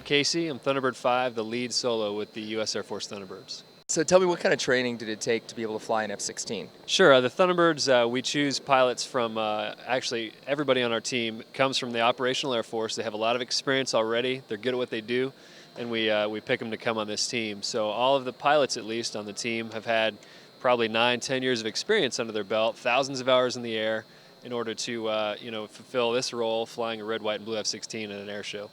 Casey. I'm Thunderbird 5, the lead solo with the U.S. Air Force Thunderbirds. So tell me, what kind of training did it take to be able to fly an F-16? Sure. The Thunderbirds, we choose pilots from actually everybody on our team comes from the Operational Air Force. They have a lot of experience already. They're good at what they do, and we pick them to come on this team. So all of the pilots, at least on the team, have had probably 9-10 years of experience under their belt, thousands of hours in the air, in order to fulfill this role, flying a red, white, and blue F-16 in an air show.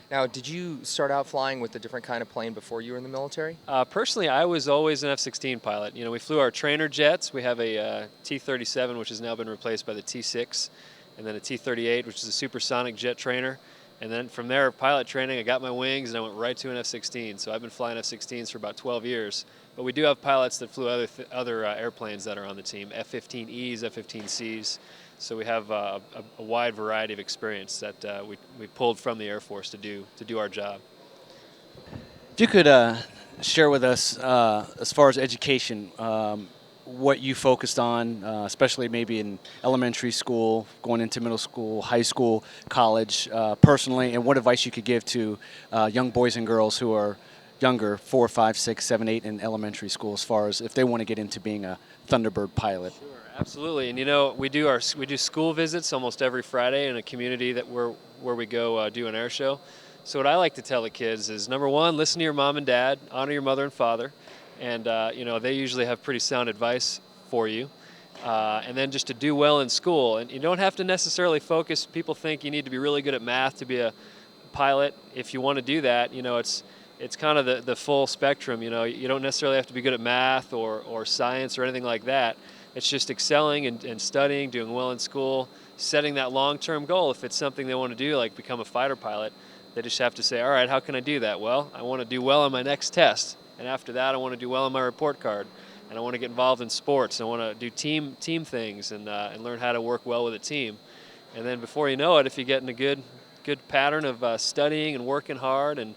Now, did you start out flying with a different kind of plane before you were in the military? Personally, I was always an F-16 pilot. We flew our trainer jets. We have a T-37, which has now been replaced by the T-6, and then a T-38, which is a supersonic jet trainer. And then from there, pilot training, I got my wings, and I went right to an F-16. So I've been flying F-16s for about 12 years. But we do have pilots that flew other airplanes that are on the team, F-15Es, F-15Cs. So we have a wide variety of experience that we pulled from the Air Force to do our job. If you could share with us, as far as education, what you focused on, especially maybe in elementary school, going into middle school, high school, college, personally, and what advice you could give to young boys and girls who are younger, 4, 5, 6, 7, 8 in elementary school, as far as if they want to get into being a Thunderbird pilot. Sure, absolutely. And we do school visits almost every Friday in a community where we go do an air show. So what I like to tell the kids is, number one, listen to your mom and dad, honor your mother and father, and they usually have pretty sound advice for you. And then just to do well in school, and you don't have to necessarily focus. People think you need to be really good at math to be a pilot. If you want to do that, it's kind of the full spectrum. You don't necessarily have to be good at math or science or anything like that. It's just excelling and studying, doing well in school, setting that long-term goal. If it's something they want to do, like become a fighter pilot, they just have to say, all right, how can I do that? Well, I want to do well on my next test. And after that, I want to do well on my report card. And I want to get involved in sports. I want to do team things and learn how to work well with a team. And then before you know it, if you get in a good pattern of studying and working hard and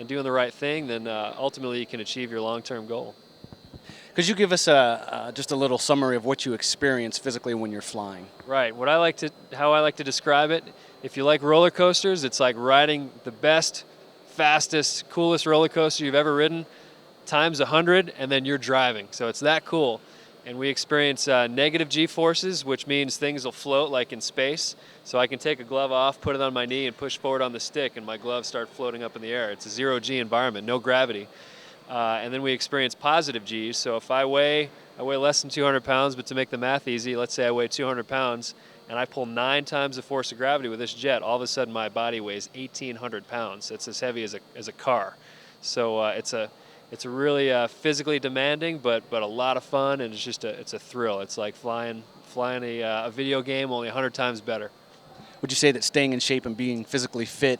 doing the right thing, then ultimately you can achieve your long-term goal. Could you give us just a little summary of what you experience physically when you're flying? Right. How I like to describe it, if you like roller coasters, it's like riding the best, fastest, coolest roller coaster you've ever ridden times 100, and then you're driving. So it's that cool. And we experience negative G-forces, which means things will float like in space. So I can take a glove off, put it on my knee, and push forward on the stick, and my gloves start floating up in the air. It's a zero-G environment, no gravity. And then we experience positive Gs. So if I weigh less than 200 pounds, but to make the math easy, let's say I weigh 200 pounds, and I pull 9 times the force of gravity with this jet, all of a sudden my body weighs 1,800 pounds. It's as heavy as a car. So it's a really physically demanding, but a lot of fun, and it's a thrill. It's like flying a video game, only 100 times better. Would you say that staying in shape and being physically fit,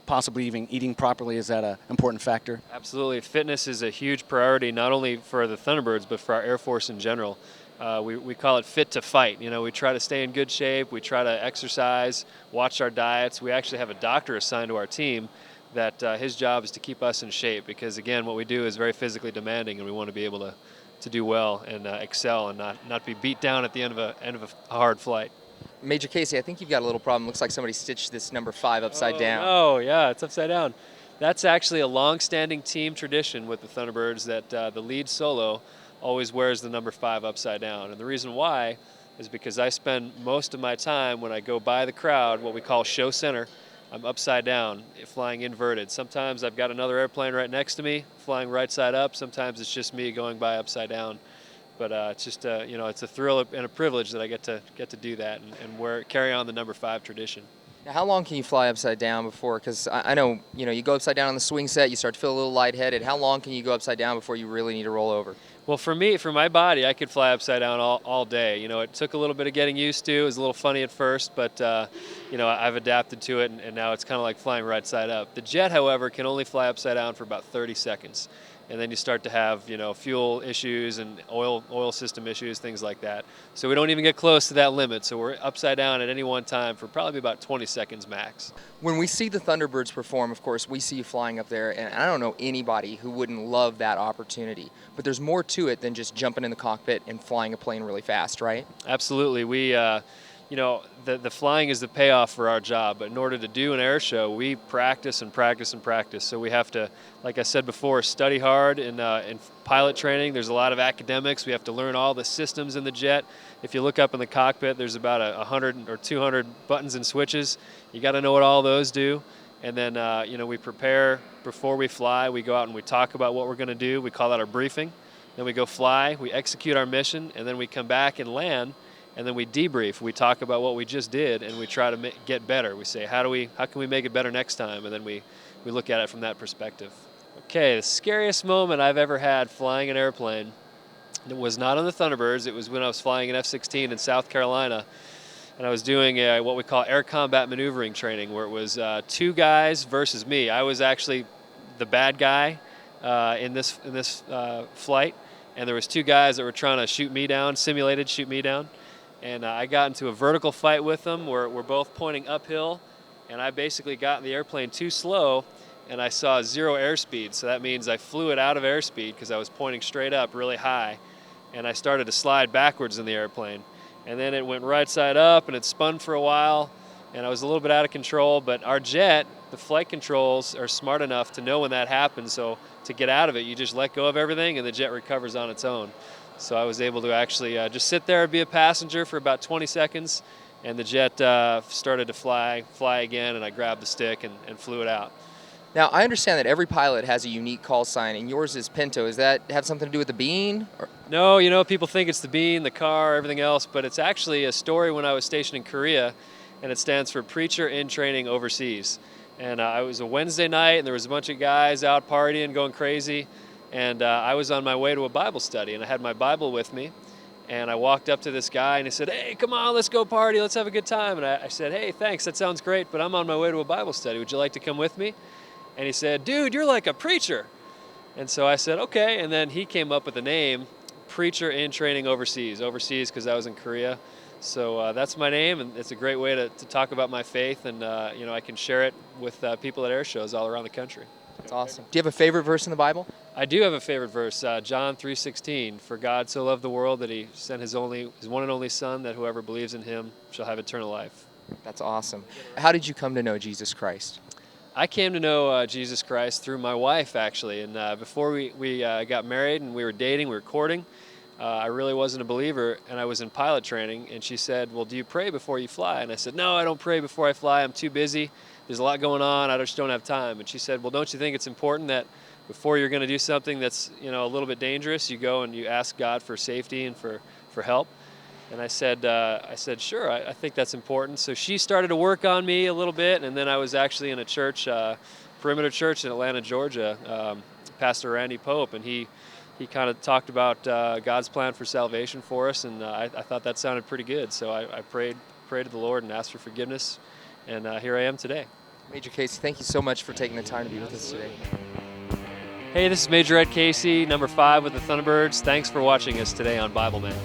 possibly even eating properly, is that an important factor? Absolutely. Fitness is a huge priority, not only for the Thunderbirds, but for our Air Force in general. We call it fit to fight. We try to stay in good shape. We try to exercise, watch our diets. We actually have a doctor assigned to our team that his job is to keep us in shape, because, again, what we do is very physically demanding, and we want to be able to do well and excel and not be beat down at the end of a hard flight. Major Casey, I think you've got a little problem. Looks like somebody stitched this number 5 upside down. Oh, yeah, it's upside down. That's actually a long-standing team tradition with the Thunderbirds that the lead solo always wears the number 5 upside down. And the reason why is because I spend most of my time when I go by the crowd, what we call show center, I'm upside down, flying inverted. Sometimes I've got another airplane right next to me, flying right side up. Sometimes it's just me going by upside down. But it's just it's a thrill and a privilege that I get to do that and carry on the number 5 tradition. Now, how long can you fly upside down before? Because I know you go upside down on the swing set, you start to feel a little lightheaded. How long can you go upside down before you really need to roll over? Well, for my body, I could fly upside down all day. It took a little bit of getting used to. It was a little funny at first, but I've adapted to it, and now it's kind of like flying right side up. The jet, however, can only fly upside down for about 30 seconds. And then you start to have, fuel issues and oil system issues, things like that. So we don't even get close to that limit. So we're upside down at any one time for probably about 20 seconds max. When we see the Thunderbirds perform, of course, we see you flying up there, and I don't know anybody who wouldn't love that opportunity. But there's more to it than just jumping in the cockpit and flying a plane really fast, right? Absolutely. the flying is the payoff for our job. But in order to do an air show, we practice and practice and practice. So we have to, like I said before, study hard in pilot training. There's a lot of academics. We have to learn all the systems in the jet. If you look up in the cockpit, there's about 100 or 200 buttons and switches. You got to know what all those do. And then, we prepare before we fly. We go out and we talk about what we're going to do. We call that our briefing. Then we go fly. We execute our mission. And then we come back and land. And then we debrief. We talk about what we just did, and we try to get better. We say, how can we make it better next time? And then we look at it from that perspective. Okay, the scariest moment I've ever had flying an airplane, it was not on the Thunderbirds. It was when I was flying an F-16 in South Carolina, and I was doing what we call air combat maneuvering training, where it was 2 guys versus me. I was actually the bad guy in this flight, and there was 2 guys that were trying to shoot me down, simulated shoot me down. And I got into a vertical fight with them where we're both pointing uphill, and I basically got in the airplane too slow, and I saw 0 airspeed. So that means I flew it out of airspeed because I was pointing straight up really high, and I started to slide backwards in the airplane. And then it went right side up, and it spun for a while, and I was a little bit out of control. But our jet, the flight controls are smart enough to know when that happens. So to get out of it, you just let go of everything, and the jet recovers on its own. So I was able to actually just sit there and be a passenger for about 20 seconds, and the jet started to fly again, and I grabbed the stick and flew it out. Now, I understand that every pilot has a unique call sign, and yours is Pinto. Does that have something to do with the bean? No, people think it's the bean, the car, everything else, but it's actually a story when I was stationed in Korea, and it stands for Preacher in Training Overseas. And it was a Wednesday night, and there was a bunch of guys out partying, going crazy. And I was on my way to a Bible study, and I had my Bible with me. And I walked up to this guy, and he said, "Hey, come on, let's go party. Let's have a good time." And I said, "Hey, thanks. That sounds great, but I'm on my way to a Bible study. Would you like to come with me?" And he said, "Dude, you're like a preacher." And so I said, "Okay." And then he came up with the name, Preacher in Training Overseas because I was in Korea. So that's my name, and it's a great way to talk about my faith, and I can share it with people at air shows all around the country. That's awesome. Do you have a favorite verse in the Bible? I do have a favorite verse, John 3:16. For God so loved the world that he sent his one and only Son, that whoever believes in him shall have eternal life. That's awesome. How did you come to know Jesus Christ? I came to know Jesus Christ through my wife, actually. And before we got married and we were dating, we were courting, I really wasn't a believer, and I was in pilot training. And she said, "Well, do you pray before you fly?" And I said, "No, I don't pray before I fly. I'm too busy. There's a lot going on. I just don't have time." And she said, "Well, don't you think it's important that before you're going to do something that's a little bit dangerous, you go and you ask God for safety and for help?" And I said, "Sure, I think that's important." So she started to work on me a little bit, and then I was actually in a church, Perimeter Church in Atlanta, Georgia, Pastor Randy Pope, and he kind of talked about God's plan for salvation for us, and I thought that sounded pretty good. So I prayed to the Lord and asked for forgiveness, and here I am today. Major Casey, thank you so much for taking the time to be with us today. Hey, this is Major Ed Casey, number 5 with the Thunderbirds. Thanks for watching us today on Bibleman.